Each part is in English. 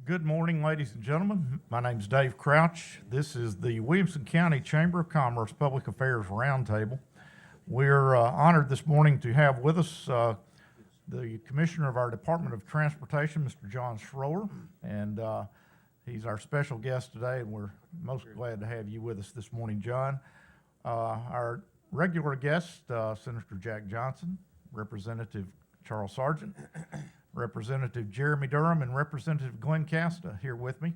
Good morning, ladies and gentlemen. My name's Dave Crouch. This is the Williamson County Chamber of Commerce Public Affairs Roundtable. We're honored this morning to have with us the Commissioner of our Department of Transportation, Mr. John Schroer, and he's our special guest today, and we're most glad to have you with us this morning, John. Our regular guest, Senator Jack Johnson, Representative Charles Sargent, Representative Jeremy Durham, and Representative Glen Casada here with me,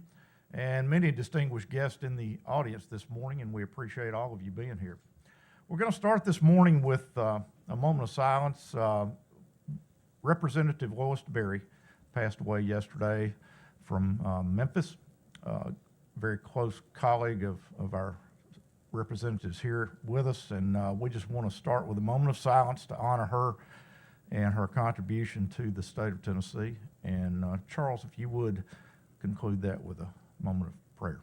and many distinguished guests in the audience this morning, and we appreciate all of you being here. We're going to start this morning with a moment of silence. Representative Lois DeBerry passed away yesterday from Memphis, very close colleague of our representatives here with us, and we just want to start with a moment of silence to honor her and her contribution to the state of Tennessee. And Charles, if you would conclude that with a moment of prayer.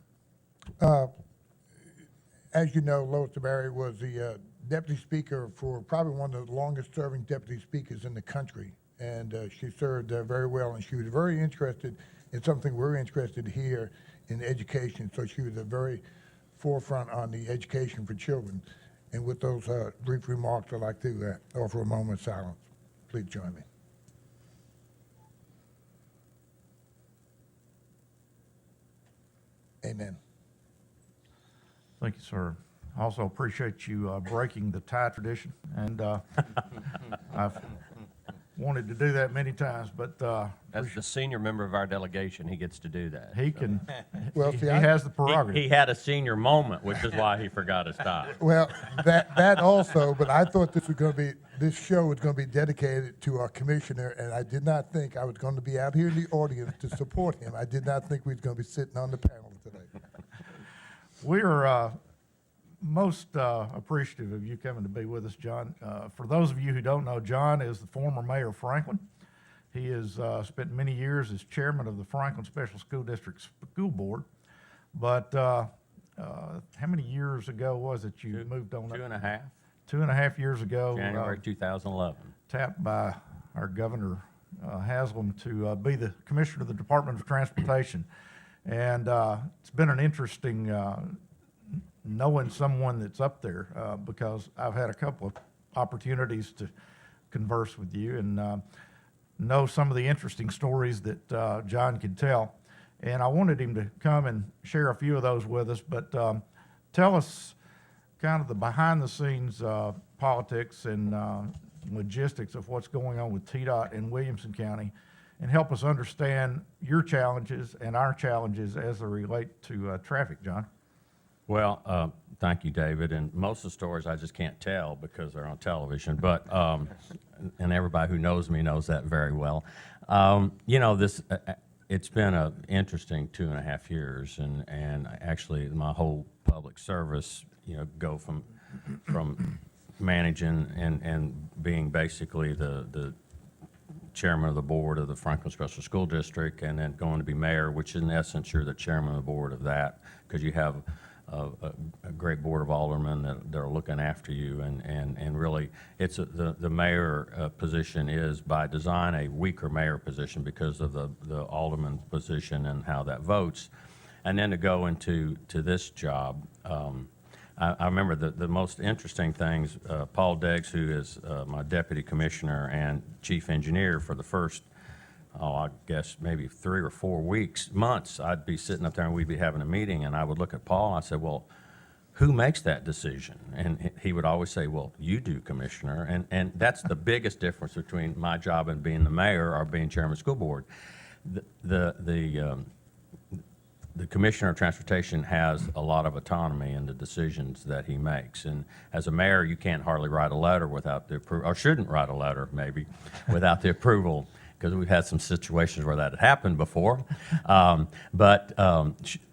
As you know, Lois DeBerry was the deputy speaker for probably one of the longest serving deputy speakers in the country. And she served very well, and she was very interested in something we're interested here in education. So she was a very forefront on the education for children. And with those brief remarks, I'd like to offer a moment of silence. Please join me. Amen. Thank you, sir. I also appreciate you breaking the tie tradition, and I've wanted to do that many times, but As the senior member of our delegation, he gets to do that. he can, Well, he see, has the He prerogative. had a senior moment, which is why he forgot his tie. Well, that also, but I thought this show was going to be dedicated to our commissioner, and I did not think I was going to be out here in the audience to support him. I did not think we was going to be sitting on the panel today. We are most appreciative of you coming to be with us, John. For those of you who don't know, John is the former mayor of Franklin. He has spent many years as chairman of the Franklin Special School District School Board. But how many years ago was it you moved on? 2.5, 2.5 years ago. January 2011. Tapped by our Governor Haslam to be the commissioner of the Department of Transportation. And it's been an interesting knowing someone that's up there because I've had a couple of opportunities to converse with you and know some of the interesting stories that John could tell. And I wanted him to come and share a few of those with us, but tell us kind of the behind-the-scenes politics and logistics of what's going on with TDOT in Williamson County, and help us understand your challenges and our challenges as they relate to traffic, John. Well, thank you, David. And most of the stories I just can't tell because they're on television, but, and everybody who knows me knows that very well. It's been an interesting 2.5 years, and actually my whole public service, go from managing and being basically the chairman of the board of the Franklin Special School District, and then going to be mayor, which in essence you're the chairman of the board of that, because you have a great board of aldermen that are looking after you, and really it's the mayor position is by design a weaker mayor position because of the alderman position and how that votes. And then to go into this job, I remember the most interesting things. Paul Deggs, who is my deputy commissioner and chief engineer for the first, I guess maybe 3 or 4 months, I'd be sitting up there and we'd be having a meeting, and I would look at Paul and I said, well, who makes that decision? And he would always say, well, you do, Commissioner. And that's the biggest difference between my job and being the mayor or being chairman of the school board. The Commissioner of Transportation has a lot of autonomy in the decisions that he makes. And as a mayor, you can't hardly write a letter without the approval, or shouldn't write a letter maybe, without the approval, because we've had some situations where that had happened before.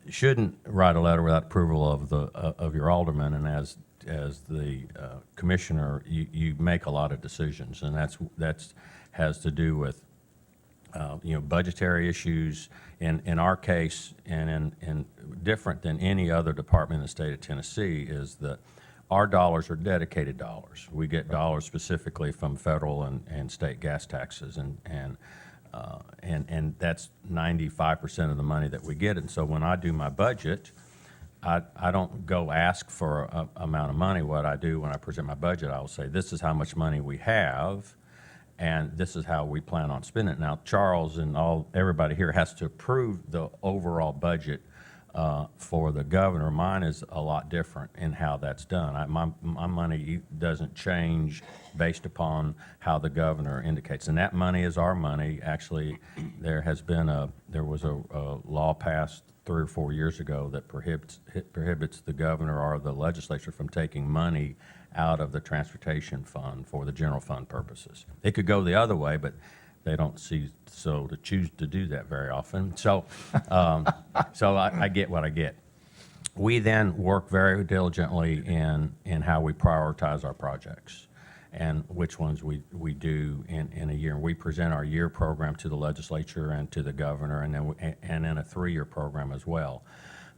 Shouldn't write a letter without approval of your alderman. And as the commissioner, you make a lot of decisions, and that's has to do with budgetary issues. In our case, and in different than any other department in the state of Tennessee, is that our dollars are dedicated dollars. We get dollars specifically from federal and state gas taxes, and And that's 95% of the money that we get. And so when I do my budget, I don't go ask for a amount of money. What I do when I present my budget, I will say, this is how much money we have, and this is how we plan on spending it. Now, Charles and everybody here has to approve the overall budget for the governor. Mine is a lot different in how that's done. My money doesn't change based upon how the governor indicates, and that money is our money. Actually, there was a law passed 3 or 4 years ago that prohibits the governor or the legislature from taking money out of the transportation fund for the general fund purposes. It could go the other way, but they don't choose to do that very often. So, I get what I get. We then work very diligently in how we prioritize our projects and which ones we do in a year. And we present our year program to the legislature and to the governor, and then a 3-year program as well.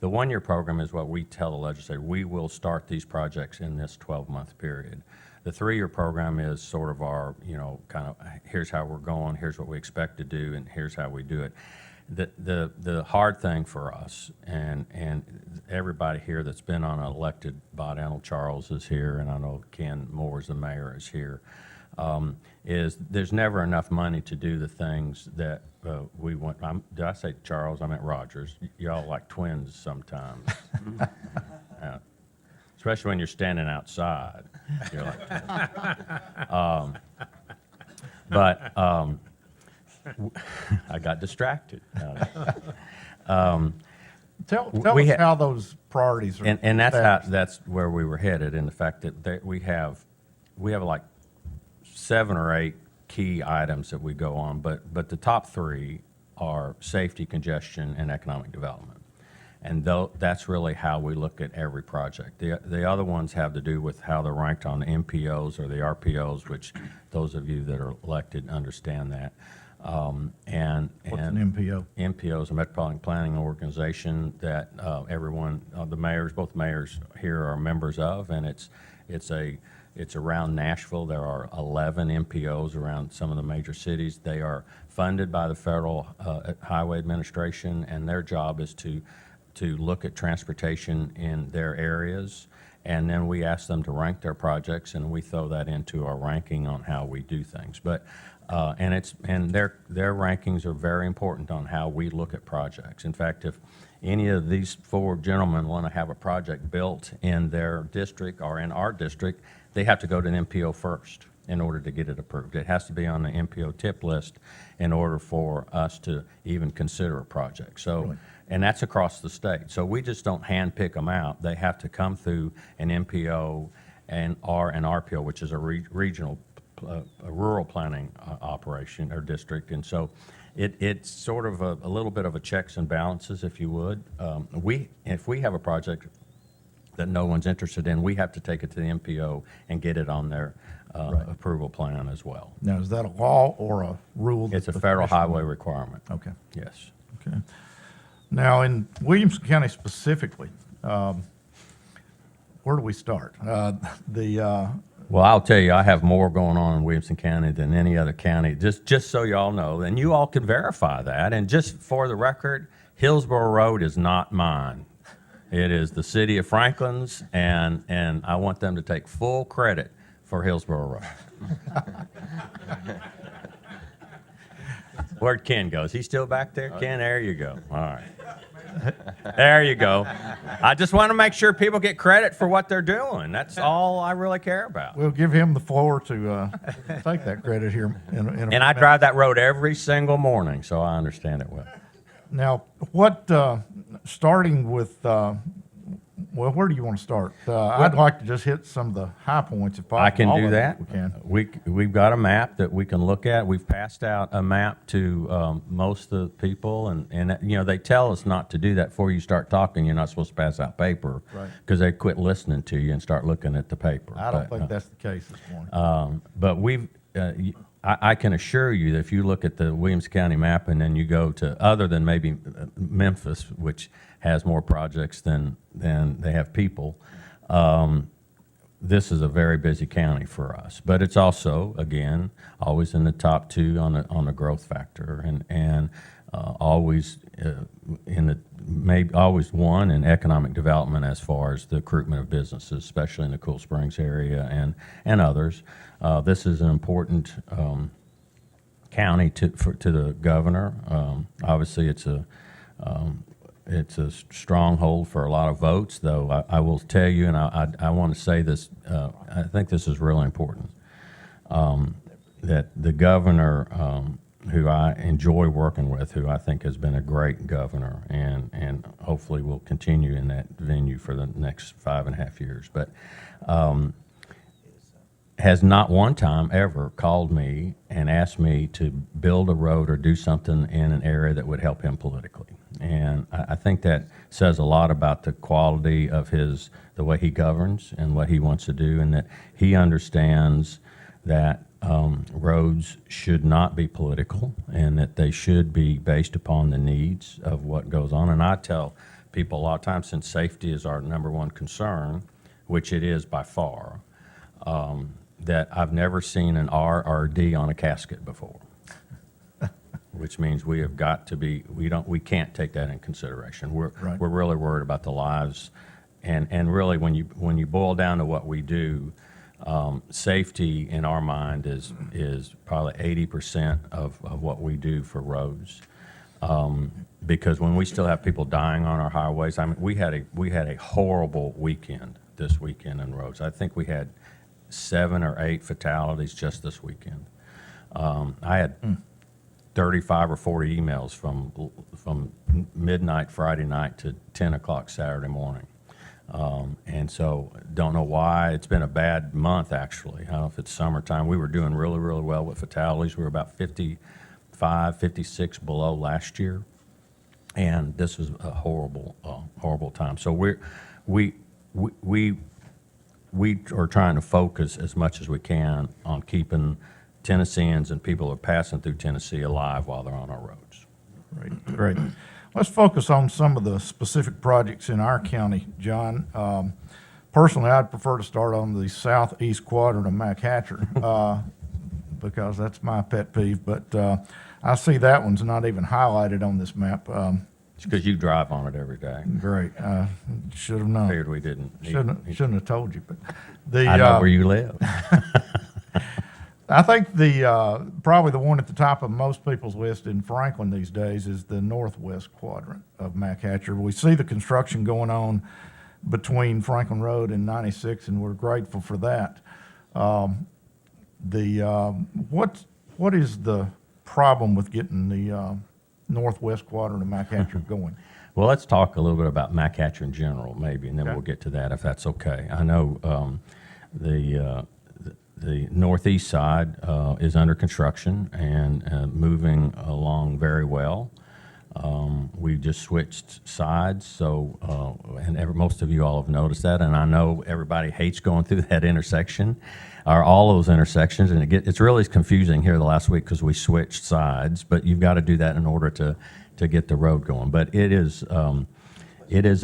The 1-year program is what we tell the legislature. We will start these projects in this 12-month period. The 3-year program is sort of our, kind of, here's how we're going, here's what we expect to do, and here's how we do it. The hard thing for us, and everybody here that's been on an elected body, I know Charles is here, and I know Ken Moores, the mayor, is here, is there's never enough money to do the things that we want. Did I say Charles? I meant Rogers. Y'all like twins sometimes. Especially when you're standing outside. You're like, but I got distracted. Tell us how those priorities are. And established. that's where we were headed, in the fact that we have like 7 or 8 key items that we go on, but the top 3 are safety, congestion, and economic development. And that's really how we look at every project. The other ones have to do with how they're ranked on the MPOs or the RPOs, which those of you that are elected understand that. What's an MPO? MPO is a Metropolitan Planning Organization that everyone, both mayors here are members of, and it's around Nashville. There are 11 MPOs around some of the major cities. They are funded by the Federal Highway Administration, and their job is to look at transportation in their areas, and then we ask them to rank their projects, and we throw that into our ranking on how we do things. But and their rankings are very important on how we look at projects. In fact, if any of these 4 gentlemen want to have a project built in their district or in our district, they have to go to an MPO first in order to get it approved. It has to be on the MPO tip list in order for us to even consider a project. So, really? And that's across the state. So we just don't hand pick them out. They have to come through an MPO and an RPO, which is a regional, a rural planning operation or district. And so it's sort of a little bit of a checks and balances, if you would. If we have a project that no one's interested in, we have to take it to the MPO and get it on their approval plan as well. Now, is that a law or a rule? It's a federal highway requirement. Okay. Yes. Okay. Now, in Williamson County specifically, where do we start? Well, I'll tell you, I have more going on in Williamson County than any other county, just so y'all know, and you all can verify that. And just for the record, Hillsborough Road is not mine. It is the city of Franklin's, and I want them to take full credit for Hillsborough Road. Where'd Ken go? Is he still back there? Ken, there you go. All right. There you go. I just want to make sure people get credit for what they're doing. That's all I really care about. We'll give him the floor to take that credit here. And I drive that road every single morning, so I understand it well. Now, starting with, where do you want to start? I'd like to just hit some of the high points if possible. I can do that. We can. We've got a map that we can look at. We've passed out a map to most of the people, and they tell us not to do that before you start talking. You're not supposed to pass out paper because they quit listening to you and start looking at the paper. I don't think that's the case this morning. But I can assure you that if you look at the Williamson County map and then you go to, other than maybe Memphis, which has more projects than they have people, this is a very busy county for us, but it's also, again, always in the top two on the growth factor, and always always one in economic development as far as the recruitment of businesses, especially in the Cool Springs area and others. This is an important county to the governor. Obviously, it's a stronghold for a lot of votes, though I will tell you, and I want to say this, I think this is really important, that the governor, who I enjoy working with, who I think has been a great governor, and hopefully will continue in that venue for the next 5.5 years, but has not one time ever called me and asked me to build a road or do something in an area that would help him politically. And I think that says a lot about the quality of the way he governs and what he wants to do, and that he understands that roads should not be political and that they should be based upon the needs of what goes on. And I tell people a lot of times, since safety is our number one concern, which it is by far, that I've never seen an R or D on a casket before, which means we have got to be, we can't take that in consideration. We're really worried about the lives, and really when you boil down to what we do, safety in our mind is probably 80% of what we do for roads. Because when we still have people dying on our highways, I mean, we had a horrible weekend this weekend in roads. I think we had 7 or 8 fatalities just this weekend. I had 35 or 40 emails from midnight Friday night to 10 o'clock Saturday morning. And so don't know why. It's been a bad month, actually. I don't know if it's summertime. We were doing really, really well with fatalities. We were about 55, 56 below last year. And this was a horrible, horrible time. So we are trying to focus as much as we can on keeping Tennesseans and people who are passing through Tennessee alive while they're on our roads. Great. Let's focus on some of the specific projects in our county, John. Personally, I'd prefer to start on the southeast quadrant of McHatcher because that's my pet peeve, but I see that one's not even highlighted on this map. It's because you drive on it every day. Great. Should have known. Figured we didn't. Shouldn't have told you, but I know where you live. I think probably the one at the top of most people's list in Franklin these days is the northwest quadrant of McHatcher. We see the construction going on between Franklin Road and 96, and we're grateful for that. What is the problem with getting the northwest quadrant of McHatcher going? Well, let's talk a little bit about McHatcher in general, maybe, and then we'll get to that if that's okay. I know the northeast side is under construction and moving along very well. We just switched sides, so most of you all have noticed that, and I know everybody hates going through that intersection, or all those intersections, and it's really confusing here the last week because we switched sides, but you've got to do that in order to get the road going. But it is an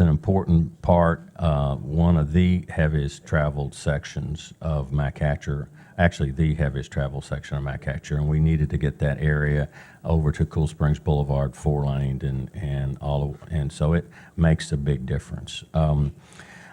important part, one of the heaviest traveled sections of McHatcher, actually the heaviest traveled section of McHatcher, and we needed to get that area over to Cool Springs Boulevard 4-laned, and so it makes a big difference.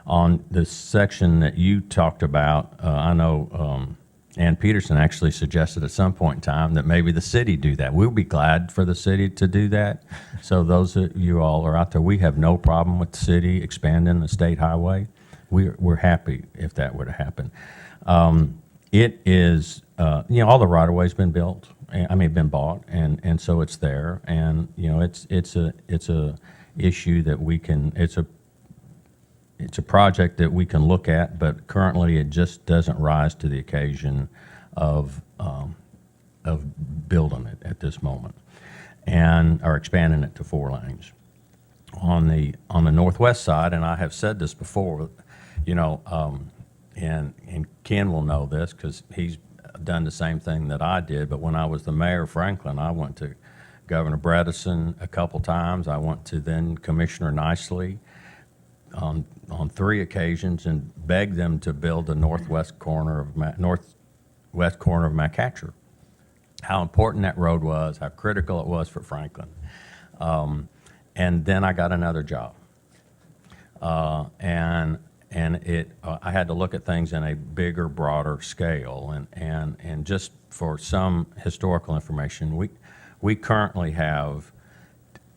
On the section that you talked about, I know Ann Peterson actually suggested at some point in time that maybe the city do that. We'll be glad for the city to do that. So those of you all are out there, we have no problem with the city expanding the state highway. We're happy if that were to happen. It is, all the right-of-way's been built. Been bought, and so it's there. And it's a issue that we can. It's a project that we can look at, but currently it just doesn't rise to the occasion of building it at this moment, or expanding it to 4 lanes. On the northwest side, and I have said this before, and Ken will know this because he's done the same thing that I did. But when I was the mayor of Franklin, I went to Governor Bredesen a couple times. I went to then Commissioner Nicely on on 3 occasions and begged them to build the northwest corner of McCatcher. How important that road was, how critical it was for Franklin. And then I got another job. And I had to look at things in a bigger, broader scale. And just for some historical information, we currently have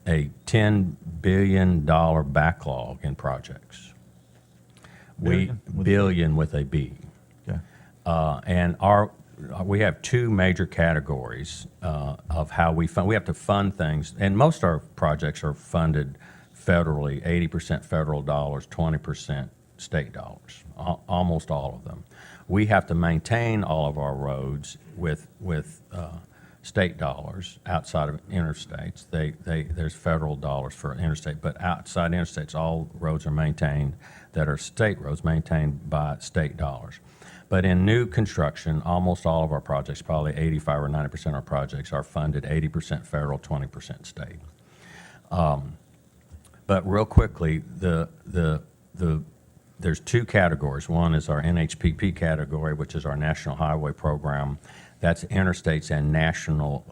a $10 billion backlog in projects. Billion with a B. Okay. And we have 2 major categories of how we fund. We have to fund things, and most of our projects are funded federally, 80% federal dollars, 20% state dollars, almost all of them. We have to maintain all of our roads with state dollars outside of interstates. There's federal dollars for interstate, but outside interstates, all roads are maintained that are state roads, maintained by state dollars. But in new construction, almost all of our projects, probably 85 or 90% of our projects, are funded 80% federal, 20% state. But real quickly, there's 2 categories. One is our NHPP category, which is our National Highway Program. That's interstates and national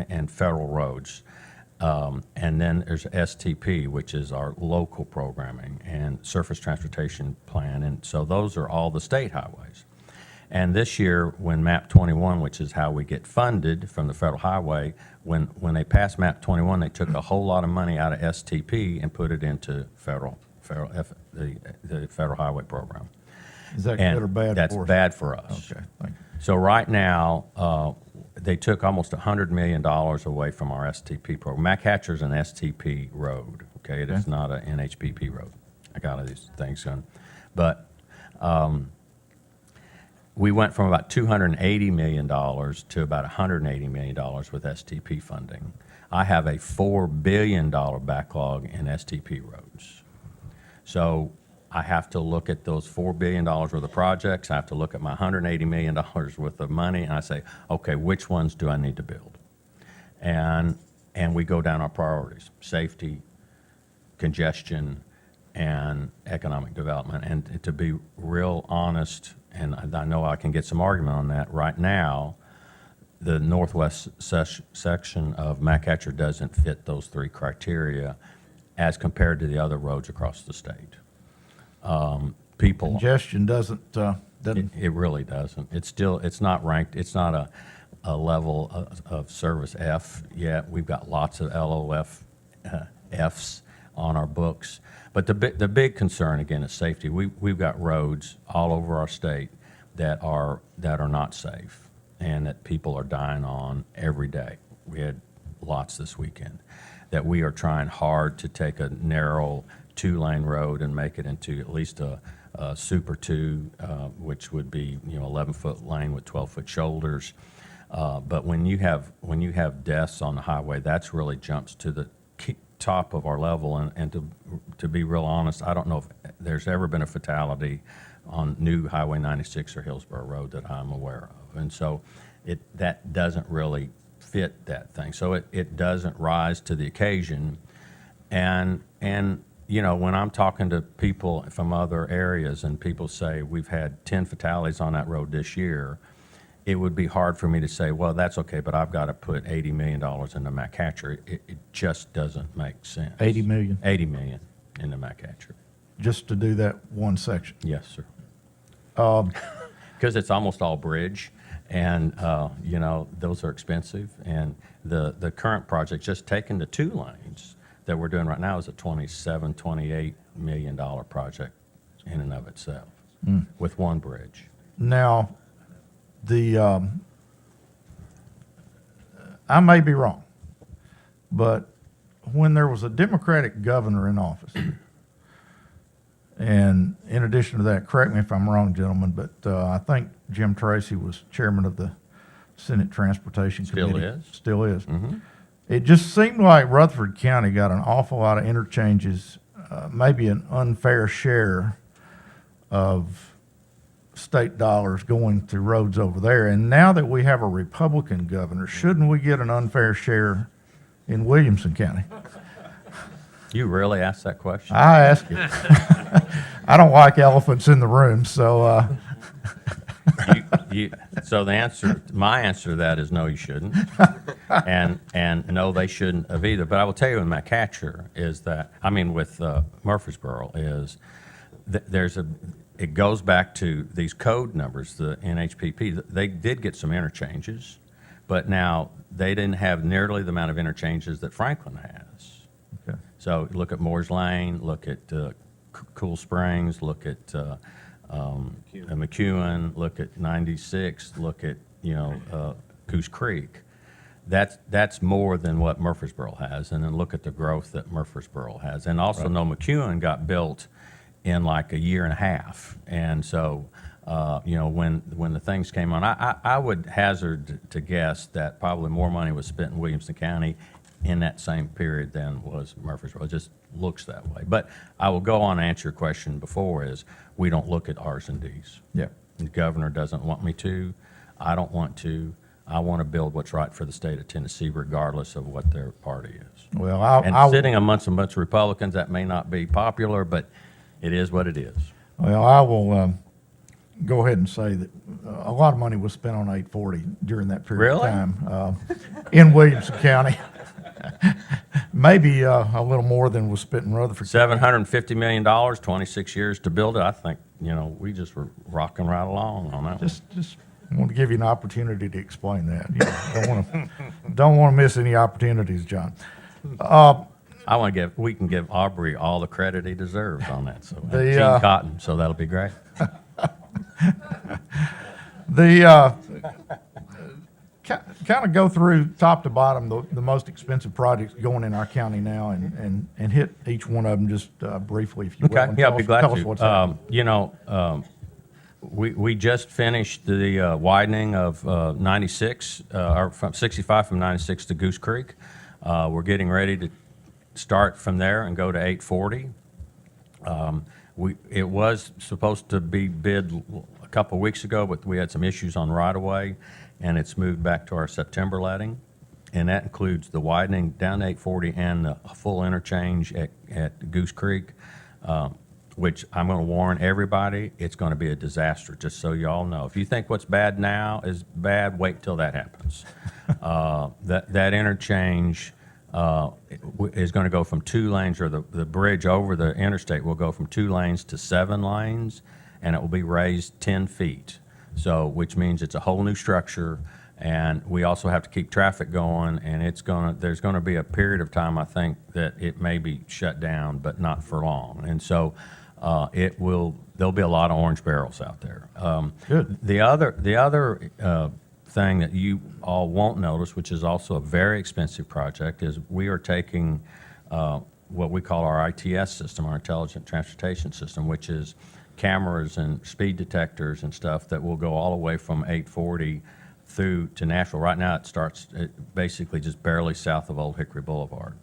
and federal roads. And then there's STP, which is our local programming and Surface Transportation Plan. And so those are all the state highways. And this year, when MAP 21, which is how we get funded from the federal highway, when they passed MAP 21, they took a whole lot of money out of STP and put it into the federal highway program. Is that And good or bad that's for us? bad for us. Okay, thank you. So right now, they took almost $100 million away from our STP program. McCatcher's an STP road, okay? It is not an NHPP road. I got all these things going. But we went from about $280 million to about $180 million with STP funding. I have a $4 billion backlog in STP roads. So I have to look at those $4 billion worth of projects. I have to look at my $180 million worth of money, and I say, okay, which ones do I need to build? And we go down our priorities: safety, congestion, and economic development. And to be real honest, and I know I can get some argument on that, right now, the northwest section of McCatcher doesn't fit those 3 criteria as compared to the other roads across the state. People, Congestion doesn't. it really doesn't. It's not ranked. It's not a level of service F yet. We've got lots of LOF Fs on our books. But the big concern, again, is safety. We've got roads all over our state that are not safe and that people are dying on every day. We had lots this weekend that we are trying hard to take a narrow 2-lane road and make it into at least a Super 2, which would be 11-foot lane with 12-foot shoulders. But when you have deaths on the highway, that's really jumps to the top of our level. And to be real honest, I don't know if there's ever been a fatality on new Highway 96 or Hillsborough Road that I'm aware of. And so that doesn't really fit that thing. So it doesn't rise to the occasion. And when I'm talking to people from other areas and people say we've had 10 fatalities on that road this year, it would be hard for me to say, well, that's okay, but I've got to put $80 million into McCatcher. It just doesn't make sense. 80 million? 80 million into McCatcher. Just to do that one section. Yes, sir. Because it's almost all bridge, and those are expensive. And the current project, just taking the 2 lanes that we're doing right now, is a $28 million project in and of itself with one bridge. Now, I may be wrong, but when there was a Democratic governor in office, and in addition to that, correct me if I'm wrong, gentlemen, but I think Jim Tracy was chairman of the Senate Transportation Committee. Still is. Mm-hmm. It just seemed like Rutherford County got an awful lot of interchanges, maybe an unfair share of state dollars going to roads over there. And now that we have a Republican governor, shouldn't we get an unfair share in Williamson County? You really asked that question? I ask it. I don't like elephants in the room, so, So my answer to that is no, you shouldn't. And no, they shouldn't have either. But I will tell you in my catcher is that, I mean, with Murfreesboro is it goes back to these code numbers, the NHPP. They did get some interchanges, but now they didn't have nearly the amount of interchanges that Franklin has. okay. So look at Moore's Lane, look at Cool Springs, look at McEwen, look at 96, look at Goose Creek. That's more than what Murfreesboro has, and then look at the growth that Murfreesboro has, and also know McEwen got built in like a year and a half, and so when the things came on, I would hazard to guess that probably more money was spent in Williamson County in that same period than was Murfreesboro. It just looks that way. But I will go on and answer your question before is we don't look at Rs and Ds. Yeah. The governor doesn't want me to. I don't want to. I want to build what's right for the state of Tennessee regardless of what their party is. Well, And sitting amongst a bunch of Republicans, that may not be popular, but it is what it is. Well, I will go ahead and say that a lot of money was spent on 840 during that period Really? of time in Williamson County. Maybe a little more than was spent in Rutherford. $750 million, 26 years to build it. I think, we just were rocking right along on that one. Just want to give you an opportunity to explain that. Don't want to miss any opportunities, John. We can give Aubrey all the credit he deserves on that. So The, Gene Cotton, so that'll be great. Kind of go through top to bottom the most expensive projects going in our county now and hit each one of them just briefly, if you will. Okay, and yeah, tell I'd be us- glad tell us to. what's happening. We just finished the widening of 96, or from 65 from 96 to Goose Creek. We're getting ready to start from there and go to 840. It was supposed to be bid a couple of weeks ago, but we had some issues on right-of-way, and it's moved back to our September letting. And that includes the widening down to 840 and the full interchange at Goose Creek, which I'm going to warn everybody, it's going to be a disaster, just so you all know. If you think what's bad now is bad, wait till that happens. That interchange is going to go from 2 lanes, or the bridge over the interstate will go from 2 lanes to 7 lanes, and it will be raised 10 feet. So, which means it's a whole new structure, and we also have to keep traffic going, and there's going to be a period of time, I think, that it may be shut down, but not for long. And so there'll be a lot of orange barrels out there. Good. The other thing that you all won't notice, which is also a very expensive project, is we are taking what we call our ITS system, our Intelligent Transportation System, which is cameras and speed detectors and stuff that will go all the way from 840 through to Nashville. Right now, it starts basically just barely south of Old Hickory Boulevard.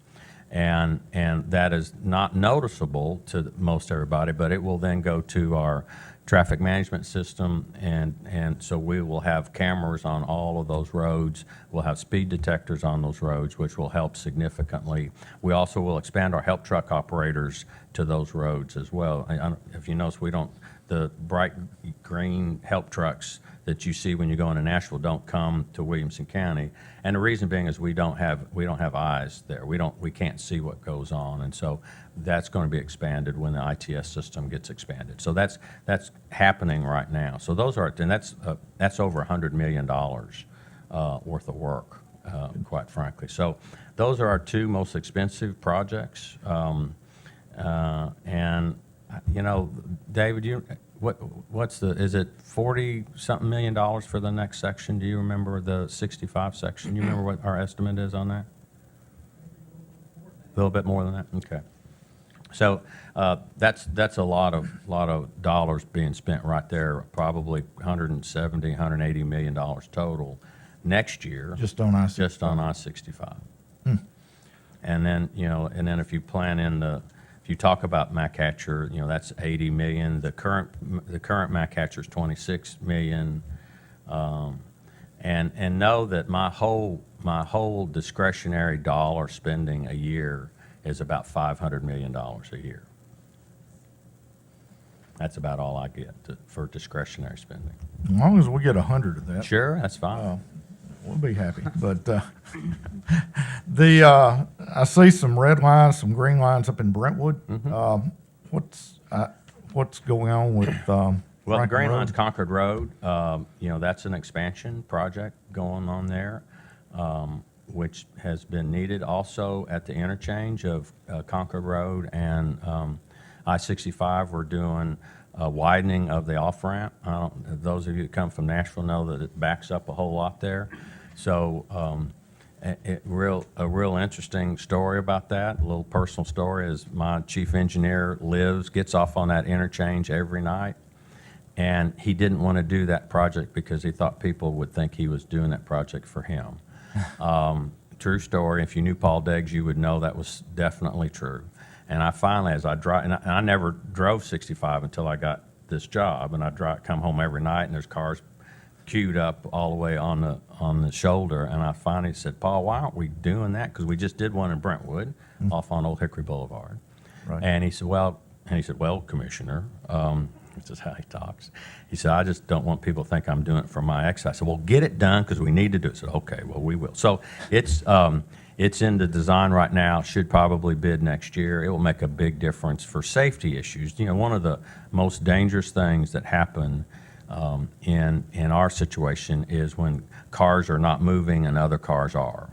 And that is not noticeable to most everybody, but it will then go to our traffic management system, and so we will have cameras on all of those roads. We'll have speed detectors on those roads, which will help significantly. We also will expand our help truck operators to those roads as well. If you notice, the bright green help trucks that you see when you go into Nashville don't come to Williamson County, and the reason being is we don't have eyes there. We can't see what goes on, and so that's going to be expanded when the ITS system gets expanded. So that's happening right now. So that's over $100 million worth of work, quite frankly. So those are our 2 most expensive projects, and David, is it 40-something million dollars for the next section? Do you remember the 65 section? You remember what our estimate is on that? A little bit more than that? Okay. So that's a lot of dollars being spent right there, probably $170-180 million total next year. Just on I-65. Just on I-65. And then, if you plan if you talk about McCatcher, that's $80 million. The current McCatcher is $26 million. And know that my whole discretionary dollar spending a year is about $500 million a year. That's about all I get for discretionary spending. As long as we get 100 of that. Sure, that's fine. We'll be happy, but I see some red lines, some green lines up in Brentwood. What's going on with Well, the Franklin Green Road? Line's Concord Road, that's an expansion project going on there, which has been needed. Also, at the interchange of Concord Road and I-65, we're doing a widening of the off-ramp. Those of you that come from Nashville know that it backs up a whole lot there. So a real interesting story about that, a little personal story, is my chief engineer gets off on that interchange every night. And he didn't want to do that project because he thought people would think he was doing that project for him. True story. If you knew Paul Deggs, you would know that was definitely true. And I finally, as I drive, and I never drove 65 until I got this job, and I come home every night, and there's cars queued up all the way on the shoulder. And I finally said, Paul, why aren't we doing that? Because we just did one in Brentwood, off on Old Hickory Boulevard. Right. And he said, well, Commissioner, this is how he talks. He said, I just don't want people to think I'm doing it for my ex. I said, well, get it done because we need to do it. I said, okay, well, we will. So it's in the design right now, should probably bid next year. It will make a big difference for safety issues. One of the most dangerous things that happen in our situation is when cars are not moving and other cars are.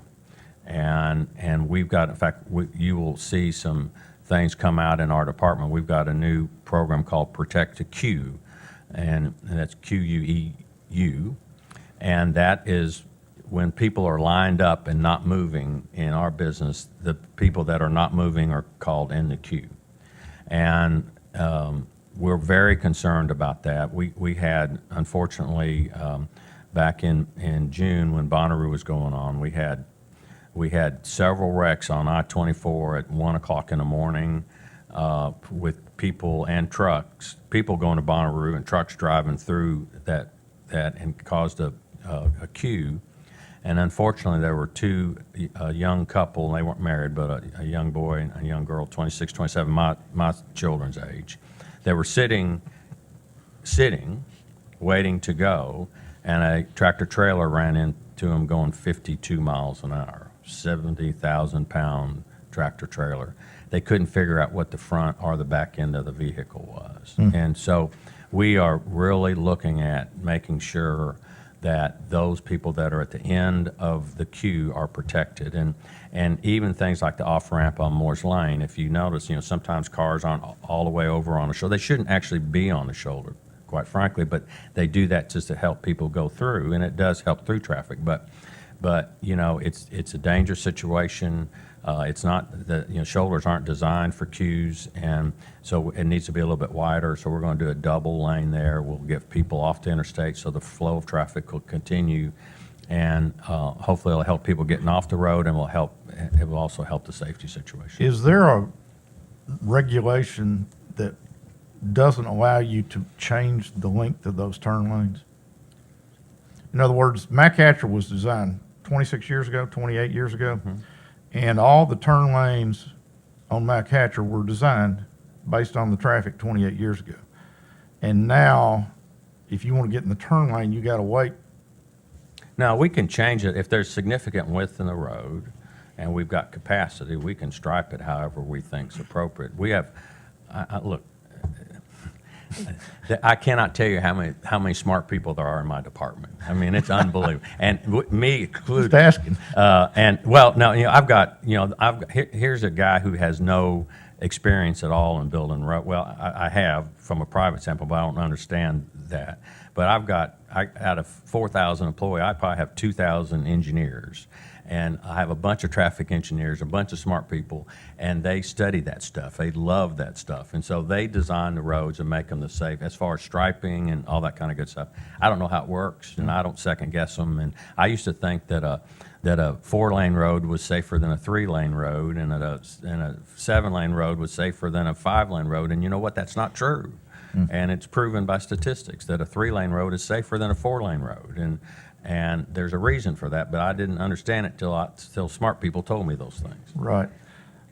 And we've got, in fact, you will see some things come out in our department. We've got a new program called Protect to Q, and that's QUEU, and that is when people are lined up and not moving in our business, the people that are not moving are called in the queue. And we're very concerned about that. We had, unfortunately, back in June when Bonnaroo was going on, we had several wrecks on I-24 at 1 o'clock in the morning with people and trucks, people going to Bonnaroo and trucks driving through that and caused a queue. And unfortunately, there were a young couple, and they weren't married, but a young boy and a young girl, 26, 27, my children's age. They were sitting, waiting to go, and a tractor trailer ran into them going 52 miles an hour, 70,000-pound tractor trailer. They couldn't figure out what the front or the back end of the vehicle was. And so we are really looking at making sure that those people that are at the end of the queue are protected. And even things like the off-ramp on Moore's Lane, if you notice, sometimes cars aren't all the way over on the shoulder. They shouldn't actually be on the shoulder, quite frankly, but they do that just to help people go through, and it does help through traffic. But it's a dangerous situation. It's not that, shoulders aren't designed for queues, and so it needs to be a little bit wider. So we're going to do a double lane there. We'll get people off the interstate so the flow of traffic will continue, and hopefully it'll help people getting off the road, and it will also help the safety situation. Is there a regulation that doesn't allow you to change the length of those turn lanes? In other words, McHatcher was designed 26 years ago, 28 years ago, and all the turn lanes on McHatcher were designed based on the traffic 28 years ago. And now, if you want to get in the turn lane, you got to wait. Now, we can change it if there's significant width in the road and we've got capacity. We can stripe it however we think is appropriate. We have, look, I cannot tell you how many smart people there are in my department. I mean, it's unbelievable, and me included. Just asking. Here's a guy who has no experience at all in building road. Well, I have from a private sample, but I don't understand that. But out of 4,000 employees, I probably have 2,000 engineers. And I have a bunch of traffic engineers, a bunch of smart people, and they study that stuff. They love that stuff. And so they design the roads and make them the safe. As far as striping and all that kind of good stuff, I don't know how it works, and I don't second guess them. And I used to think that a 4-lane road was safer than a 3-lane road, and a 7-lane road was safer than a 5-lane road. And you know what? That's not true. And it's proven by statistics that a 3-lane road is safer than a 4-lane road. And there's a reason for that, but I didn't understand it till smart people told me those things. Right.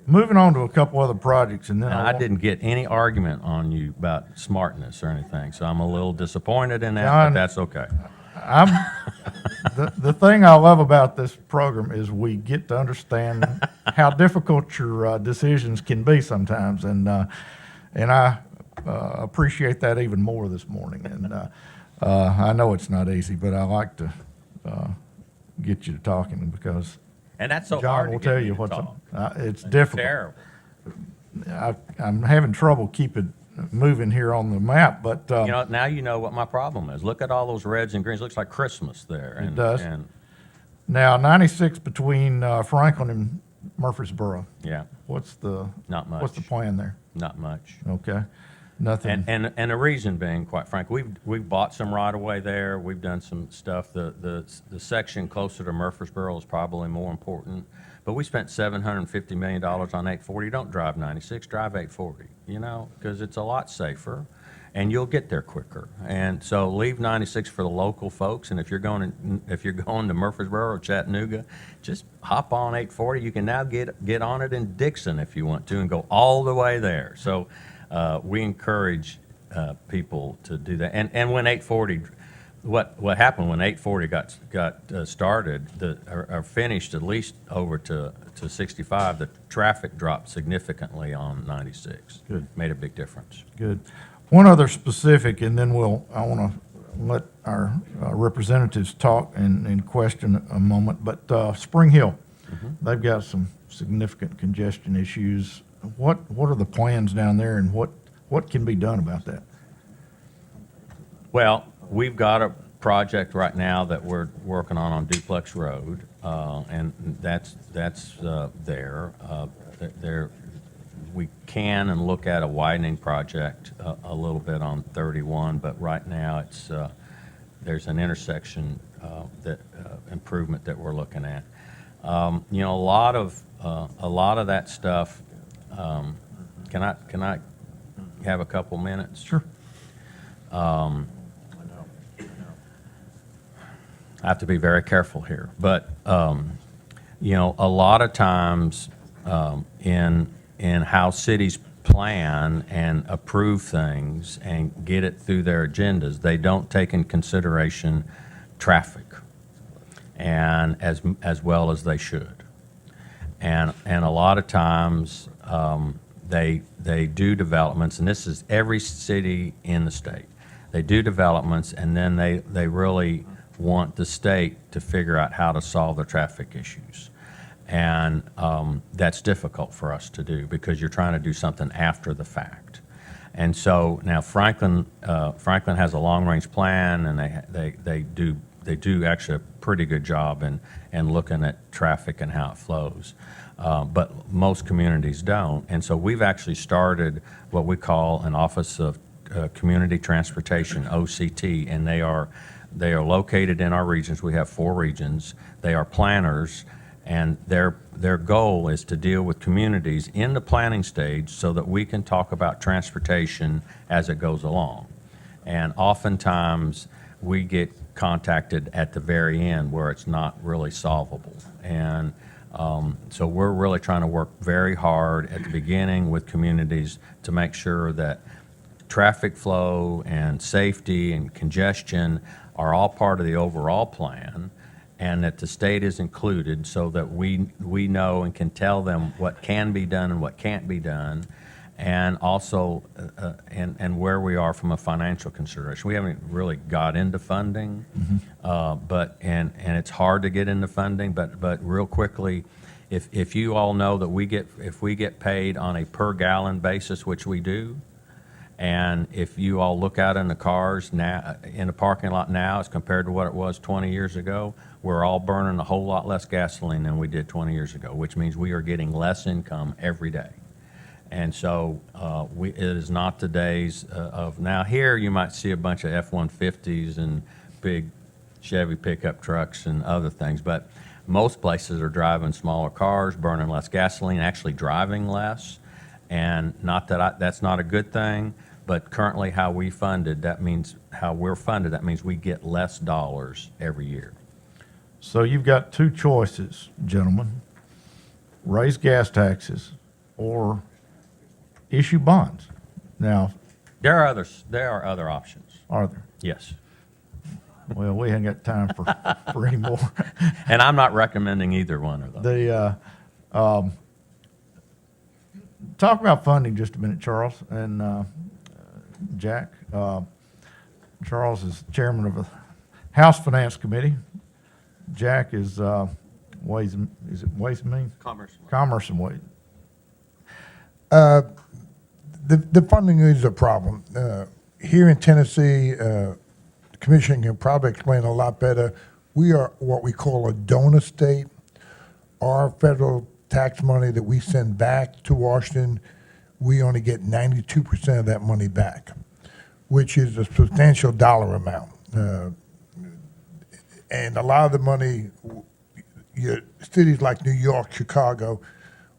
moving on to a couple other projects, and then And I want- didn't get any argument on you about smartness or anything, so I'm a little disappointed in that, John, but that's okay. I'm, the thing I love about this program is we get to understand how difficult your decisions can be sometimes, and I appreciate that even more this morning. And I know it's not easy, but I like to get you to talking because And that's so John hard to will get tell me you to what's talk. it's difficult. Terrible. I'm having trouble keeping moving here on the map, but You know, now you know what my problem is. Look at all those reds and greens. Looks like Christmas there. It And, does. And, now 96 between Franklin and Murfreesboro. yeah, What's the Not much. What's the plan there? not much. Okay, nothing. And the reason being, quite frankly, we've bought some right of way there. We've done some stuff. The section closer to Murfreesboro is probably more important. But we spent $750 million on 840. Don't drive 96, drive 840, you know, because it's a lot safer and you'll get there quicker. And so leave 96 for the local folks. And if you're going to Murfreesboro or Chattanooga, just hop on 840. You can now get on it in Dixon if you want to and go all the way there. So we encourage people to do that. And when 840, what happened when 840 got started or finished at least over to 65, the traffic dropped significantly on 96. Good. Made a big difference. Good. One other specific, and then I want to let our representatives talk and question a moment, but Spring Hill, they've got some significant congestion issues. What are the plans down there, and what can be done about that? Well, we've got a project right now that we're working on Duplex Road, and that's there. We can and look at a widening project a little bit on 31, but right now there's an intersection improvement that we're looking at. You know, a lot of that stuff. Can I have a couple minutes? Sure. I have to be very careful here, but you know, a lot of times in how cities plan and approve things and get it through their agendas, they don't take in consideration traffic, and as well as they should. And a lot of times they do developments, and this is every city in the state. They do developments, and then they really want the state to figure out how to solve the traffic issues. And that's difficult for us to do because you're trying to do something after the fact. And so now Franklin has a long-range plan, and they do actually a pretty good job in looking at traffic and how it flows. But most communities don't. And so we've actually started what we call an Office of Community Transportation, OCT, and they are located in our regions. We have 4 regions. They are planners, and their goal is to deal with communities in the planning stage so that we can talk about transportation as it goes along. And oftentimes we get contacted at the very end where it's not really solvable. And so we're really trying to work very hard at the beginning with communities to make sure that traffic flow and safety and congestion are all part of the overall plan, and that the state is included so that we know and can tell them what can be done and what can't be done, and also and where we are from a financial consideration. We haven't really got into funding, but it's hard to get into funding, but real quickly, if you all know that if we get paid on a per gallon basis, which we do, and if you all look out in the cars now, in the parking lot now as compared to what it was 20 years ago, we're all burning a whole lot less gasoline than we did 20 years ago, which means we are getting less income every day. And so it is not the days of now. Here you might see a bunch of F-150s and big Chevy pickup trucks and other things, but most places are driving smaller cars, burning less gasoline, actually driving less. And not that that's not a good thing, but currently how we're funded, that means we get less dollars every year. So you've got 2 choices, gentlemen. Raise gas taxes or issue bonds. Now, There are other options. are there? Yes. Well, we ain't got time for any more. And I'm not recommending either one of those. Talk about funding just a minute, Charles and Jack. Charles is chairman of the House Finance Committee. Jack is Ways and Means? Commerce and Ways. The funding is a problem. Here in Tennessee, the commission can probably explain a lot better. We are what we call a donor state. Our federal tax money that we send back to Washington, we only get 92% of that money back, which is a substantial dollar amount. And a lot of the money, cities like New York, Chicago,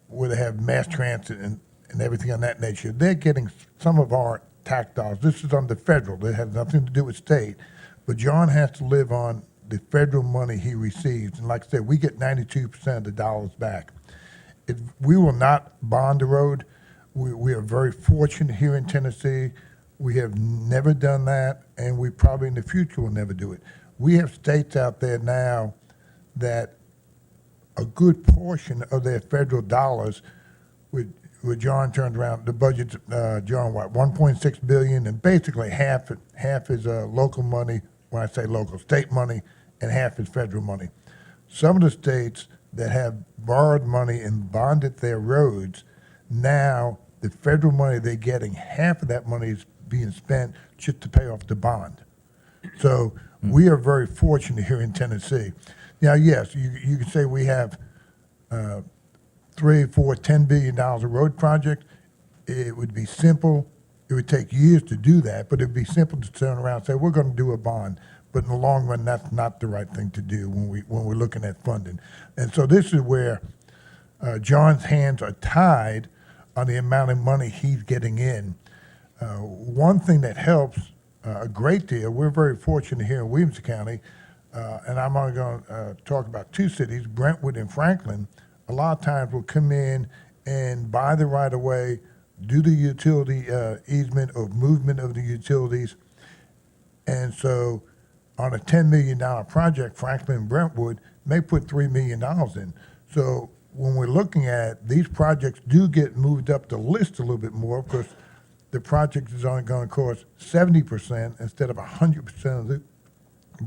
where they have mass transit and everything of that nature, they're getting some of our tax dollars. This is on the federal. It has nothing to do with state. But John has to live on the federal money he receives. And like I said, we get 92% of the dollars back. We will not bond the road. We are very fortunate here in Tennessee. We have never done that, and we probably in the future will never do it. We have states out there now that a good portion of their federal dollars, where John turned around, the budget's, John, what, 1.6 billion, and basically half is local money, when I say local, state money, and half is federal money. Some of the states that have borrowed money and bonded their roads, now the federal money they're getting, half of that money is being spent just to pay off the bond. So we are very fortunate here in Tennessee. Now, yes, you can say we have $3, $4, $10 billion of road project. It would be simple. It would take years to do that, but it'd be simple to turn around and say, we're going to do a bond. But in the long run, that's not the right thing to do when we're looking at funding. And so this is where John's hands are tied on the amount of money he's getting in. One thing that helps a great deal, we're very fortunate here in Williamson County, and I'm only going to talk about two cities, Brentwood and Franklin. A lot of times we'll come in and buy the right-of-way, do the utility easement or movement of the utilities. And so on a $10 million project, Franklin and Brentwood may put $3 million in. So when we're looking at these projects do get moved up the list a little bit more because the project is only going to cost 70% instead of 100% of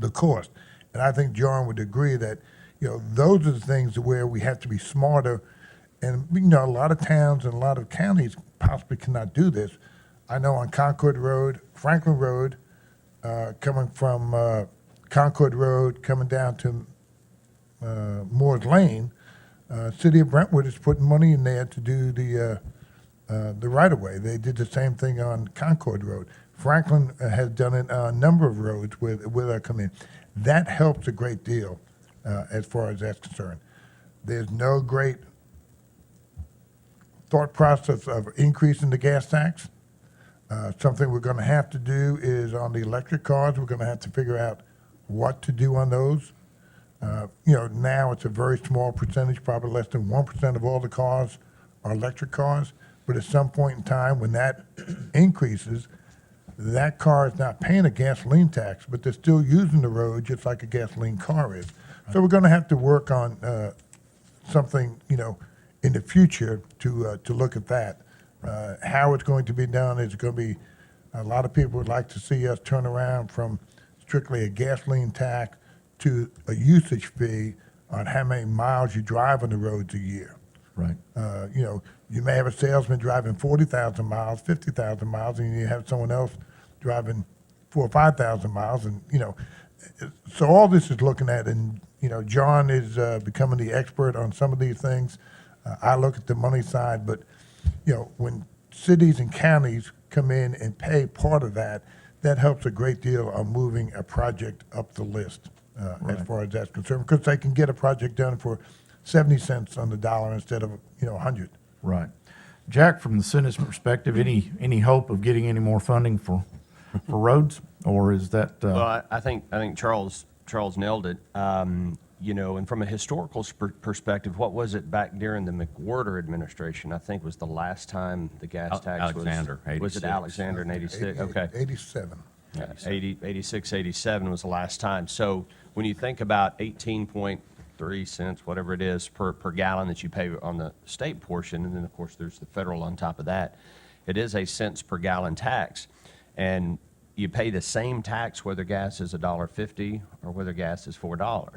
the cost. And I think John would agree that, those are the things where we have to be smarter. And, a lot of towns and a lot of counties possibly cannot do this. I know on Concord Road, Franklin Road, coming from Concord Road, coming down to Moore's Lane, City of Brentwood is putting money in there to do the right-of-way. They did the same thing on Concord Road. Franklin has done it on a number of roads where they come in. That helps a great deal as far as that's concerned. There's no great thought process of increasing the gas tax. Something we're going to have to do is on the electric cars, we're going to have to figure out what to do on those. Now it's a very small percentage, probably less than 1% of all the cars are electric cars. But at some point in time, when that increases, that car is not paying a gasoline tax, but they're still using the road just like a gasoline car is. So we're going to have to work on something, in the future to look at that. How it's going to be done is going to be, a lot of people would like to see us turn around from strictly a gasoline tax to a usage fee on how many miles you drive on the roads a year. Right. You may have a salesman driving 40,000 miles, 50,000 miles, and you have someone else driving 4,000 or 5,000 miles, and so all this is looking at, and John is becoming the expert on some of these things. I look at the money side, but when cities and counties come in and pay part of that, that helps a great deal on moving a project up the list Right. as far as that's concerned, because they can get a project done for 70 cents on the dollar instead of 100. Right. Jack, from the Senate's perspective, any hope of getting any more funding for roads, or is that? Well, I think Charles nailed it. You know, and from a historical perspective, what was it back during the McWhorter administration? I think was the last time the gas tax Alexander, was it 86. Alexander in 86? Okay. 87. Yeah, 86, 87 was the last time. So when you think about 18.3 cents, whatever it is, per gallon that you pay on the state portion, and then, of course, there's the federal on top of that, it is a cents per gallon tax. And you pay the same tax whether gas is $1.50 or whether gas is $4.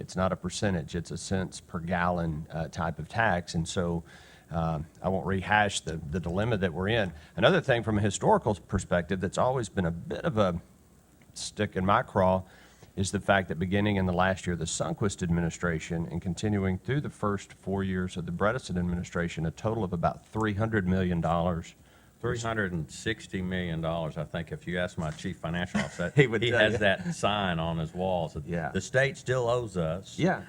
It's not a percentage, it's a cents per gallon type of tax. And so I won't rehash the dilemma that we're in. Another thing from a historical perspective that's always been a bit of a stick in my craw is the fact that beginning in the last year of the Sundquist administration and continuing through the first 4 years of the Bredesen administration, a total of about $300 million. $360 million, I think, if you ask my chief financial officer. He would He tell has you. that sign on his walls. Yeah. The state still owes us. Yeah,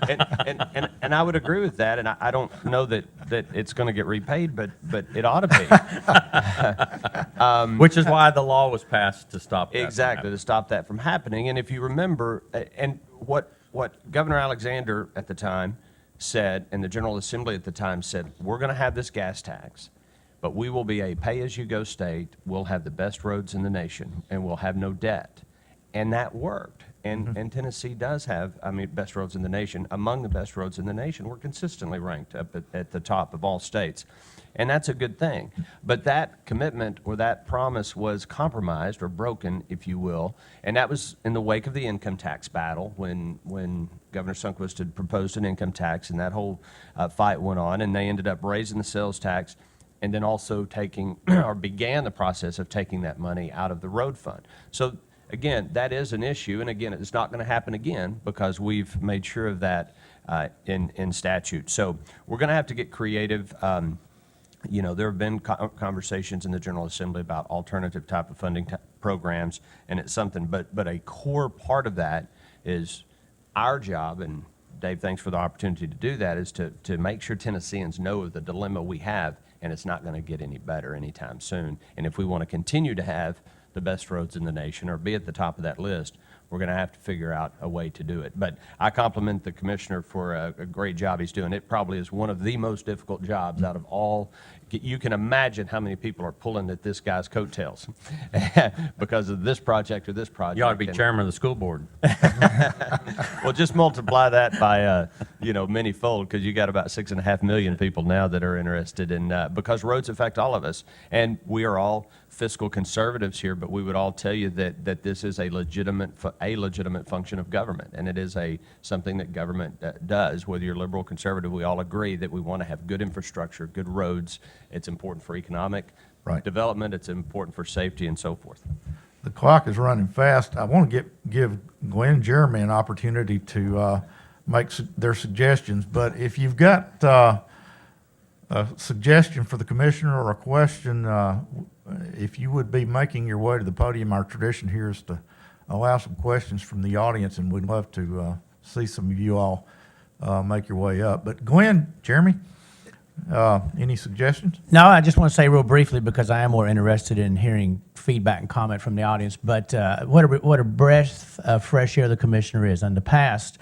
and I would agree with that, and I don't know that it's going to get repaid, but it ought to be. Which is why the law was passed to stop that. from Exactly, happening. to stop that from happening. And if you remember, and what Governor Alexander at the time said, and the General Assembly at the time said, we're going to have this gas tax, but we will be a pay-as-you-go state. We'll have the best roads in the nation, and we'll have no debt. And that worked. And Tennessee does have, best roads in the nation. Among the best roads in the nation, we're consistently ranked up at the top of all states. And that's a good thing. But that commitment or that promise was compromised or broken, if you will. And that was in the wake of the income tax battle when Governor Sundquist had proposed an income tax, and that whole fight went on. And they ended up raising the sales tax and then also taking or began the process of taking that money out of the road fund. So again, that is an issue, and again, it's not going to happen again because we've made sure of that in statute. So we're going to have to get creative. You know, there have been conversations in the General Assembly about alternative type of funding programs, and it's something, but a core part of that is our job, and Dave, thanks for the opportunity to do that, is to make sure Tennesseans know of the dilemma we have, and it's not going to get any better anytime soon. And if we want to continue to have the best roads in the nation or be at the top of that list, we're going to have to figure out a way to do it. But I compliment the commissioner for a great job he's doing. It probably is one of the most difficult jobs out of all. You can imagine how many people are pulling at this guy's coattails because of this project or this project. You ought to be chairman of the school board. Well, just multiply that by, many-fold, because you got about 6.5 million people now that are interested in, because roads affect all of us. And we are all fiscal conservatives here, but we would all tell you that this is a legitimate function of government, and it is something that government does. Whether you're liberal or conservative, we all agree that we want to have good infrastructure, good roads. It's important for economic development. It's important for safety and so forth. The clock is running fast. I want to give Glen and Jeremy an opportunity to make their suggestions, but if you've got a suggestion for the commissioner or a question, if you would be making your way to the podium, our tradition here is to allow some questions from the audience, and we'd love to see some of you all make your way up. But Glen, Jeremy, any suggestions? No, I just want to say real briefly, because I am more interested in hearing feedback and comment from the audience, but what a breath of fresh air the commissioner is. In the past,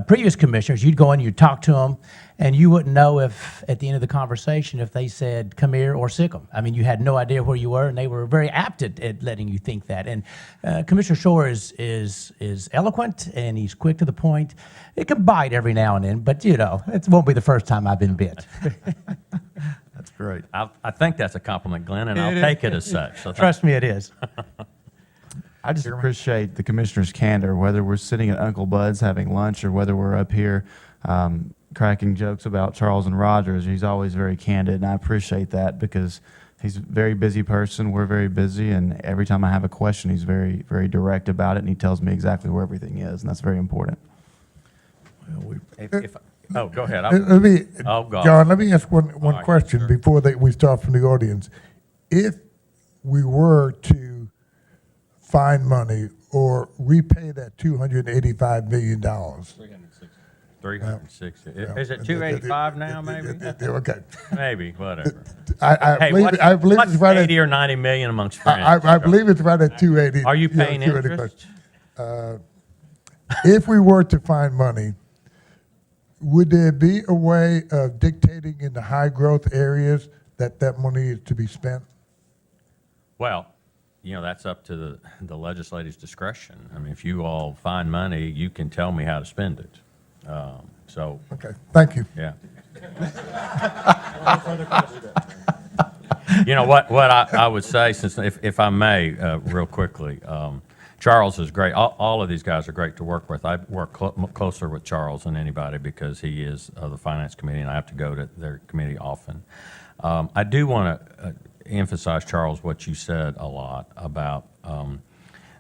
previous commissioners, you'd go in, you'd talk to them, and you wouldn't know if, at the end of the conversation, if they said, come here or sick 'em. I mean, you had no idea where you were, and they were very apt at letting you think that. And Commissioner Schroer is eloquent, and he's quick to the point. It can bite every now and then, but, it won't be the first time I've been bit. That's great. I think that's a compliment, Glenn, and I'll take it as such. So Trust me, it is. I just appreciate the commissioner's candor, whether we're sitting at Uncle Bud's having lunch or whether we're up here cracking jokes about Charles and Rogers. He's always very candid, and I appreciate that because he's a very busy person. We're very busy, and every time I have a question, he's very, very direct about it, and he tells me exactly where everything is, and that's very important. Well, go ahead. Let me, Oh, God. John, let me ask one right, question sure. before we start from the audience. If we were to find money or repay that $285 million. 360. Is it 285 now, maybe? Okay. Maybe, whatever. I believe what's it's right at 80 or 90 million amongst friends? I believe it's right at 280. Are you paying 285. interest? if we were to find money, would there be a way of dictating in the high growth areas that that money is to be spent? Well, that's up to the legislature's discretion. I mean, if you all find money, you can tell me how to spend it. So, Okay, thank you. yeah. What I would say, since if I may, real quickly, Charles is great. All of these guys are great to work with. I work closer with Charles than anybody because he is of the Finance Committee, and I have to go to their committee often. I do want to emphasize, Charles, what you said a lot about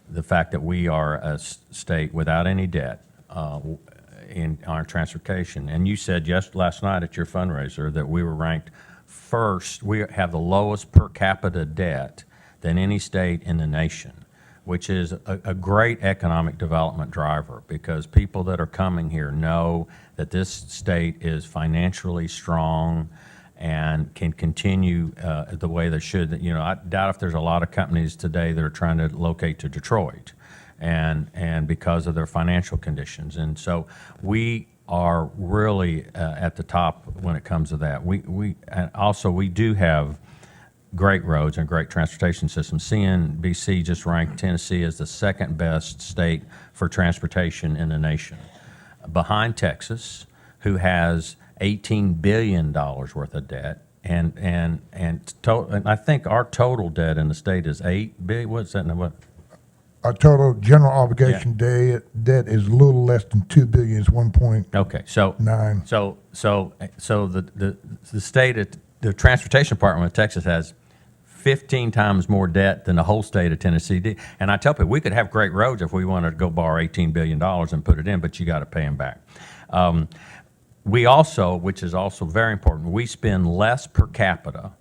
the fact that we are a state without any debt in our transportation. And you said last night at your fundraiser that we were ranked first. We have the lowest per capita debt than any state in the nation, which is a great economic development driver because people that are coming here know that this state is financially strong and can continue the way they should. I doubt if there's a lot of companies today that are trying to locate to Detroit and because of their financial conditions. And so we are really at the top when it comes to that. And also we do have great roads and great transportation systems. CNBC just ranked Tennessee as the second best state for transportation in the nation, behind Texas, who has $18 billion worth of debt, and I think our total debt in the state is $8 billion. What's that? What? Our total general obligation debt is a little less than $2 billion. It's 1.9. Okay, so the state, the transportation department of Texas has 15 times more debt than the whole state of Tennessee did. And I tell people we could have great roads if we wanted to go borrow $18 billion and put it in, but you got to pay them back. We also, which is also very important, we spend less per capita.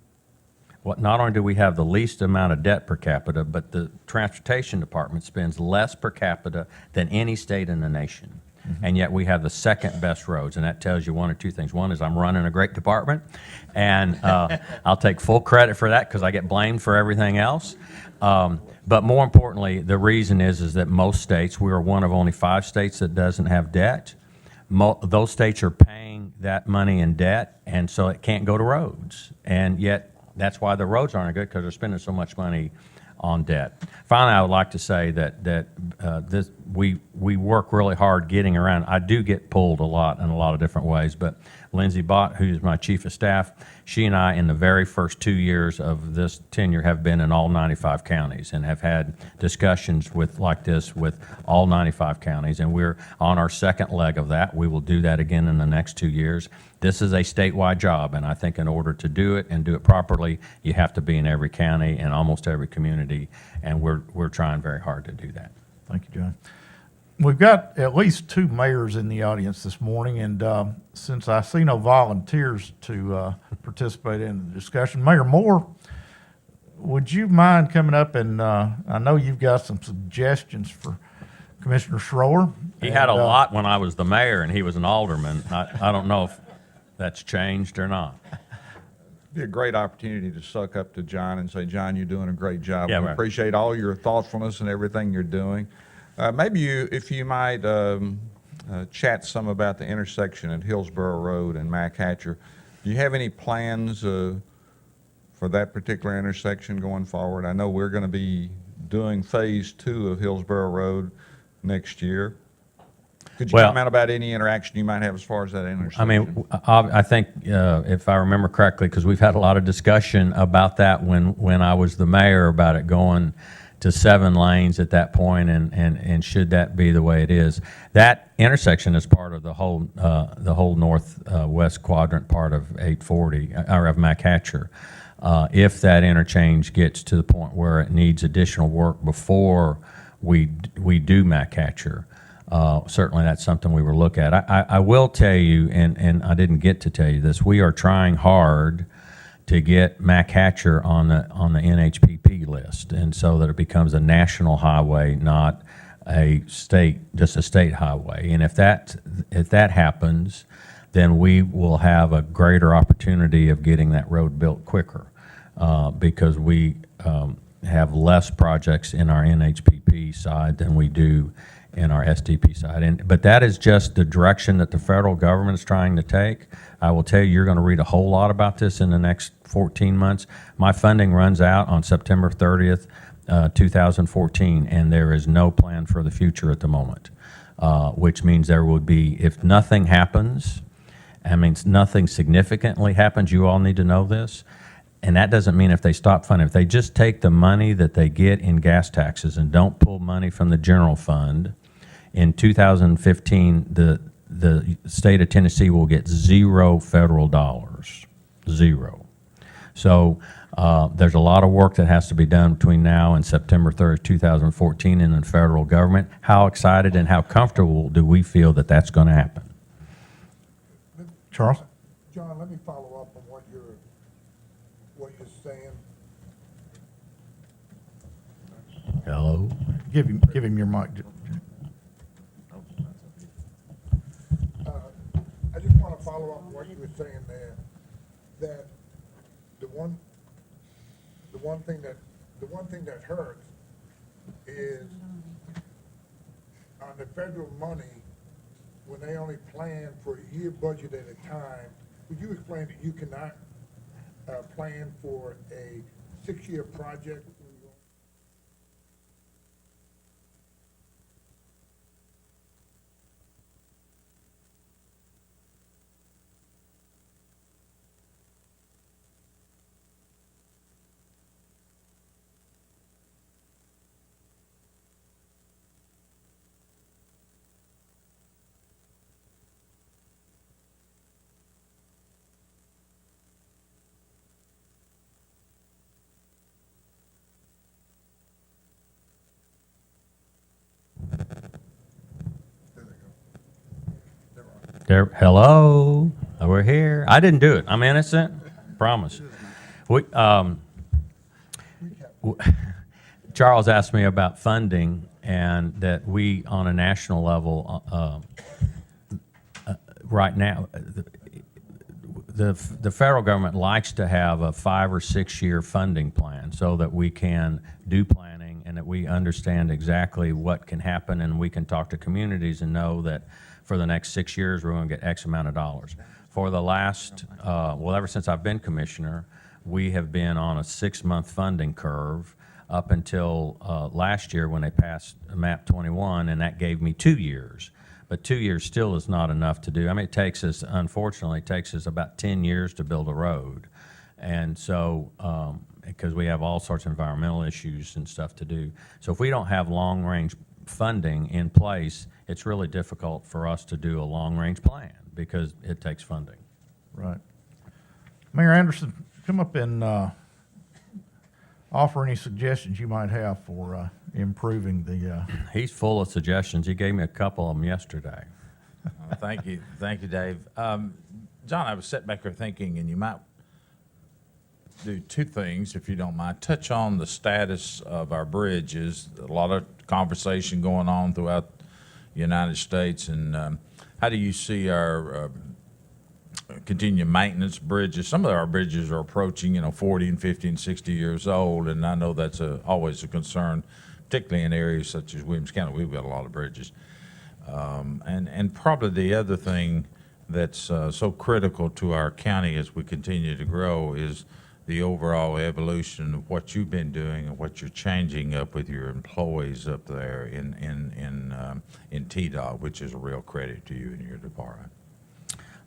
Not only do we have the least amount of debt per capita, but the transportation department spends less per capita than any state in the nation. Mm-hmm. And yet we have the second best roads, and that tells you one or two things. One is I'm running a great department, and I'll take full credit for that because I get blamed for everything else. But more importantly, the reason is that most states, we are one of only 5 states that doesn't have debt. Those states are paying that money in debt, and so it can't go to roads. And yet that's why the roads aren't good, because they're spending so much money on debt. Finally, I would like to say that we work really hard getting around. I do get pulled a lot in a lot of different ways, but Lindsay Bott, who's my chief of staff, she and I, in the very first 2 years of this tenure, have been in all 95 counties and have had discussions like this with all 95 counties, and we're on our second leg of that. We will do that again in the next 2 years. This is a statewide job, and I think in order to do it and do it properly, you have to be in every county and almost every community, and we're trying very hard to do that. Thank you, John. We've got at least 2 mayors in the audience this morning, and since I see no volunteers to participate in the discussion, Mayor Moore, would you mind coming up and I know you've got some suggestions for Commissioner Schroer. He had a lot when I was the mayor and he was an alderman. I don't know if that's changed or not. Be a great opportunity to suck up to John and say, John, you're doing a great job. Yeah, we right. appreciate all your thoughtfulness and everything you're doing. Maybe if you might chat some about the intersection at Hillsborough Road and Mac Hatcher. Do you have any plans for that particular intersection going forward? I know we're going to be doing phase 2 of Hillsborough Road next year. Could you comment about any interaction you might have as far as that intersection? I mean, I think if I remember correctly, because we've had a lot of discussion about that when I was the mayor about it going to 7 lanes at that point, and should that be the way it is. That intersection is part of the whole northwest quadrant part of 840, or of Mac Hatcher. If that interchange gets to the point where it needs additional work before we do Mac Hatcher, certainly that's something we will look at. I will tell you, and I didn't get to tell you this, we are trying hard to get Mac Hatcher on the NHPP list, and so that it becomes a national highway, not just a state highway. And if that happens, then we will have a greater opportunity of getting that road built quicker, because we have less projects in our NHPP side than we do in our SDP side. But that is just the direction that the federal government is trying to take. I will tell you, you're going to read a whole lot about this in the next 14 months. My funding runs out on September 30th, 2014, and there is no plan for the future at the moment, which means there would be, if nothing happens, I mean, nothing significantly happens, you all need to know this, and that doesn't mean if they stop funding. If they just take the money that they get in gas taxes and don't pull money from the general fund, in 2015, the state of Tennessee will get $0 federal dollars, zero. So there's a lot of work that has to be done between now and September 3rd, 2014 in the federal government. How excited and how comfortable do we feel that that's going to happen? Charles? John, let me follow up on what you're saying. Hello? Give him your mic. I just want to follow up on what you were saying there, that the one thing that hurts is on the federal money, when they only plan for a year budget at a time. Would you explain that you cannot plan for a 6-year project? There, hello, we're here. I didn't do it. I'm innocent. Promise. Charles asked me about funding, and that we, on a national level, right now, the federal government likes to have a 5 or 6 year funding plan so that we can do planning and that we understand exactly what can happen, and we can talk to communities and know that for the next 6 years, we're going to get X amount of dollars. For the last, ever since I've been commissioner, we have been on a 6-month funding curve up until last year when they passed MAP 21, and that gave me 2 years. But 2 years still is not enough to do. I mean, unfortunately, it takes us about 10 years to build a road. And so, because we have all sorts of environmental issues and stuff to do. So if we don't have long-range funding in place, it's really difficult for us to do a long-range plan because it takes funding. Right. Mayor Anderson, come up and offer any suggestions you might have for improving the. He's full of suggestions. He gave me a couple of them yesterday. Thank you, Dave. John, I was sitting back there thinking, and you might do 2 things, if you don't mind. Touch on the status of our bridges. A lot of conversation going on throughout the United States, and how do you see our continued maintenance bridges? Some of our bridges are approaching, 40 and 50 and 60 years old, and I know that's always a concern, particularly in areas such as Williamson County. We've got a lot of bridges. And probably the other thing that's so critical to our county as we continue to grow is the overall evolution of what you've been doing and what you're changing up with your employees up there in TDOT, which is a real credit to you and your department.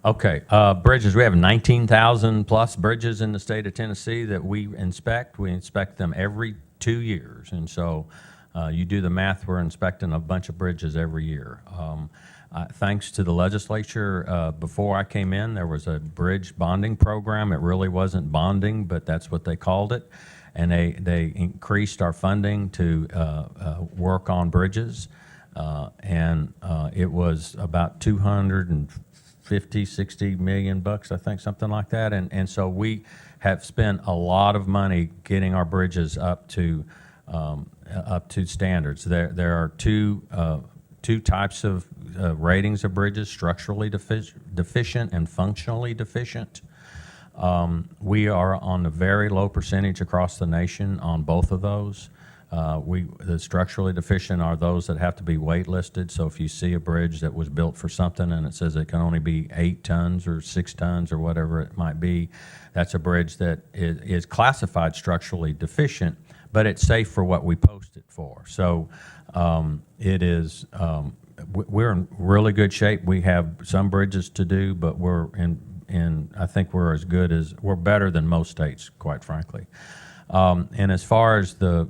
Okay, bridges, we have 19,000 plus bridges in the state of Tennessee that we inspect. We inspect them every 2 years. And so you do the math, we're inspecting a bunch of bridges every year. Thanks to the legislature, before I came in, there was a bridge bonding program. It really wasn't bonding, but that's what they called it. And they increased our funding to work on bridges. And it was about 250-60 million bucks, I think, something like that. And so we have spent a lot of money getting our bridges up to standards. There are two types of ratings of bridges: structurally deficient and functionally deficient. We are on a very low percentage across the nation on both of those. The structurally deficient are those that have to be waitlisted. So if you see a bridge that was built for something and it says it can only be 8 tons or 6 tons or whatever it might be, that's a bridge that is classified structurally deficient, but it's safe for what we post it for. So it is, we're in really good shape. We have some bridges to do, but we're I think we're we're better than most states, quite frankly. And as far as the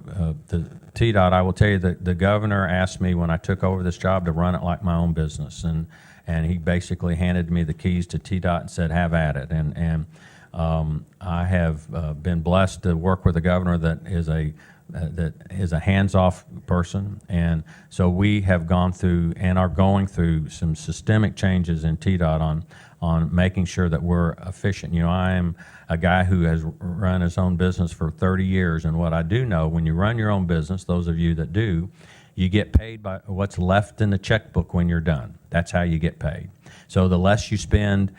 TDOT, I will tell you that the governor asked me when I took over this job to run it like my own business, and he basically handed me the keys to TDOT and said, "Have at it." And I have been blessed to work with a governor that is a hands-off person, and so we have gone through and are going through some systemic changes in TDOT on making sure that we're efficient. You know, I am a guy who has run his own business for 30 years, and what I do know, when you run your own business, those of you that do, you get paid by what's left in the checkbook when you're done. That's how you get paid. So the less you spend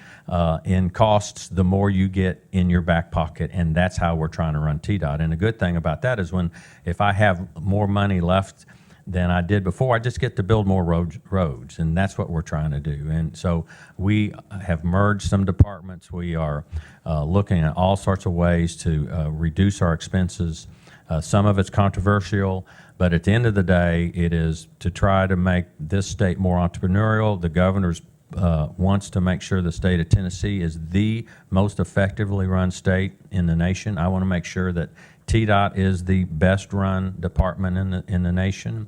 in costs, the more you get in your back pocket, and that's how we're trying to run TDOT. And the good thing about that is if I have more money left than I did before, I just get to build more roads, and that's what we're trying to do. And so we have merged some departments. We are looking at all sorts of ways to reduce our expenses. Some of it's controversial, but at the end of the day, it is to try to make this state more entrepreneurial. The governor's wants to make sure the state of Tennessee is the most effectively run state in the nation. I want to make sure that TDOT is the best run department in the nation,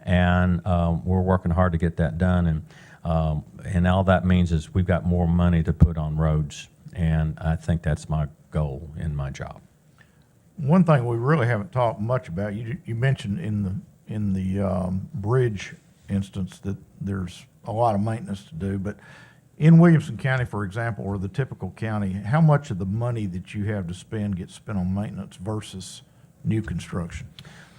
and we're working hard to get that done. And all that means is we've got more money to put on roads, and I think that's my goal in my job. One thing we really haven't talked much about, you mentioned in the bridge instance that there's a lot of maintenance to do, but in Williamson County, for example, or the typical county, how much of the money that you have to spend gets spent on maintenance versus new construction?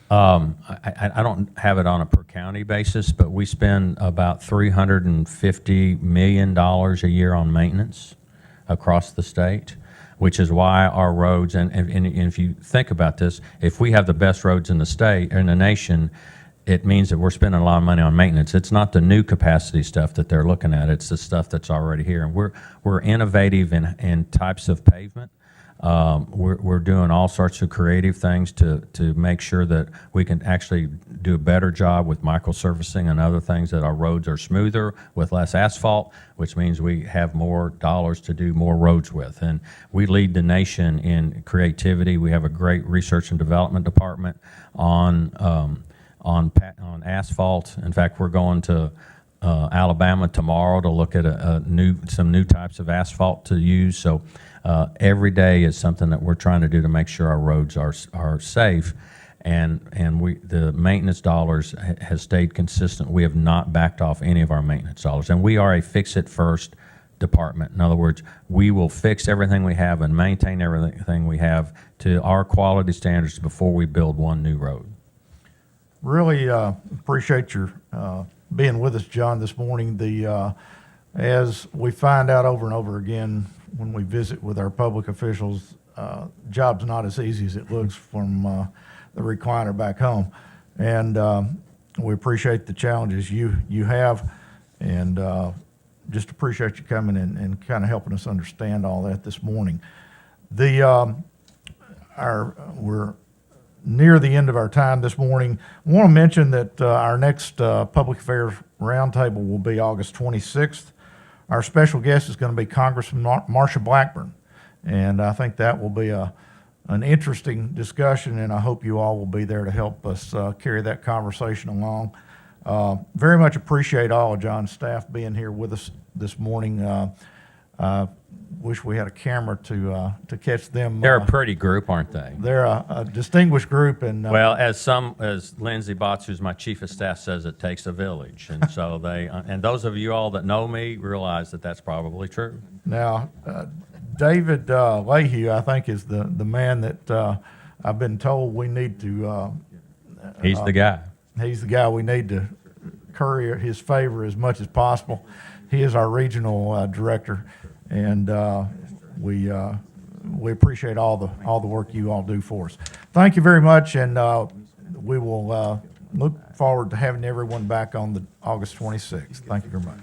I don't have it on a per county basis, but we spend about $350 million a year on maintenance across the state, which is why our roads, and if you think about this, if we have the best roads in the state, in the nation, it means that we're spending a lot of money on maintenance. It's not the new capacity stuff that they're looking at. It's the stuff that's already here. And we're innovative in types of pavement. We're doing all sorts of creative things to make sure that we can actually do a better job with microsurfacing and other things, that our roads are smoother with less asphalt, which means we have more dollars to do more roads with. And we lead the nation in creativity. We have a great research and development department on asphalt. In fact, we're going to Alabama tomorrow to look at some new types of asphalt to use. So every day is something that we're trying to do to make sure our roads are safe. And the maintenance dollars has stayed consistent. We have not backed off any of our maintenance dollars. And we are a fix-it-first department. In other words, we will fix everything we have and maintain everything we have to our quality standards before we build one new road. Really appreciate your being with us, John, this morning. As we find out over and over again when we visit with our public officials, job's not as easy as it looks from the recliner back home. And we appreciate the challenges you have, and just appreciate you coming and kind of helping us understand all that this morning. We're near the end of our time this morning. I want to mention that our next Public Affairs Roundtable will be August 26th. Our special guest is going to be Congressman Marsha Blackburn, and I think that will be an interesting discussion, and I hope you all will be there to help us carry that conversation along. Very much appreciate all of John's staff being here with us this morning. Wish we had a camera to catch them. They're a pretty group, aren't they? They're a distinguished group, and Well, as Lindsay Botts, who's my chief of staff, says, it takes a village, and so and those of you all that know me realize that that's probably true. now David Leahy, I think, is the man that I've been told we need to. He's the guy. He's the guy we need to curry his favor as much as possible. He is our regional director, and we appreciate all the work you all do for us. Thank you very much, and we will look forward to having everyone back on the August 26th. Thank you very much.